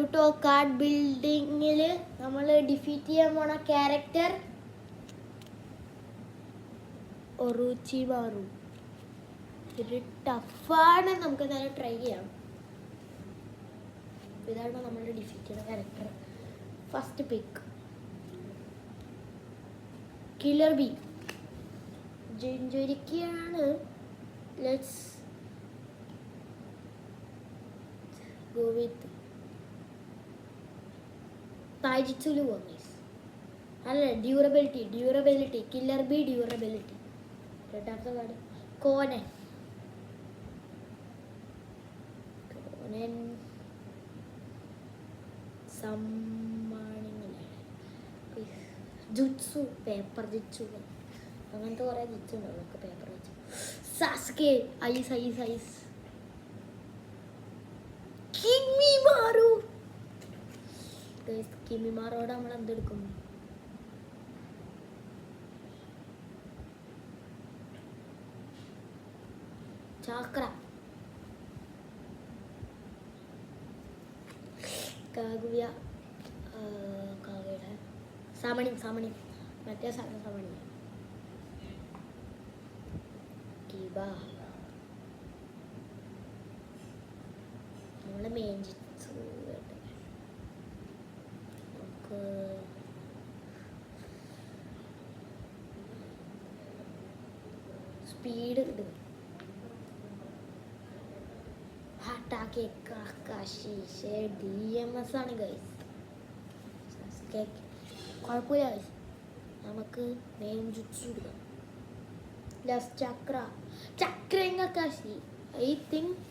Naruto card ബിൽഡിങ്ങിൽ നമ്മൾ defeat ചെയ്യാൻ പോണ ക്യാരക്ടർ ഒറൂച്ചിമാറു. ഇത് ടഫാണ്, നമുക്ക് എന്തായാലും ട്രൈ ചെയ്യാം. ഇതാണ് നമ്മൾ ഡിഫീറ്റ് ചെയ്യുന്ന character. First pick killer B. ജിഞ്ചിരിക്കുകയാണ്. ലെറ്റ്സ് ഗോ വിത്ത് തായ്ജിച്ചുലു വന്നീസ്. അല്ല, ഡ്യൂറബിലിറ്റി കില്ലർ ബി ഡ്യൂറബിലിറ്റി. രണ്ടാമത്തെ card Konan. Jutsu, paper jutsu, അങ്ങനത്തെ കുറേ ജിത്സു ഉണ്ടാവും. നമുക്ക് പേപ്പർ ജിത്സു. സാസ്കെ, ഐസ്. കിമിമാറു. കിമിമാറോട് നമ്മൾ എന്തെടുക്കും? ചാക്ര. കാഗുയ, കാവയുടെ സമണി, മറ്റേ സമണി. കിബ, നമ്മളെ മെയിൻ ജിത്സു. നമുക്ക് സ്പീഡ് ഇടും. DMS ആണ് ഗൈസ്. കുഴപ്പമില്ല ഗൈസ്, നമുക്ക് മെയിൻ ജുട്സു ഇടുക. ലാസ്റ്റ് ചക്രങ്ങക്കാശി. ഐ തിങ്ക്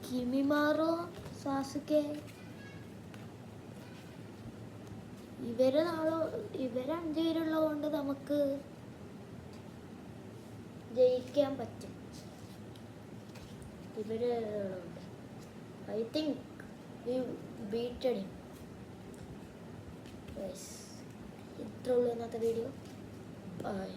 കിമിമാറോ, സാസുകെ, ഇവരഞ്ചുപേരുള്ളത് കൊണ്ട് നമുക്ക് ജയിക്കാൻ പറ്റും. ഇവരുണ്ട്. I think we beated him. ഇത്രേ ഉള്ളൂ ഇന്നത്തെ വീഡിയോ. ബൈ.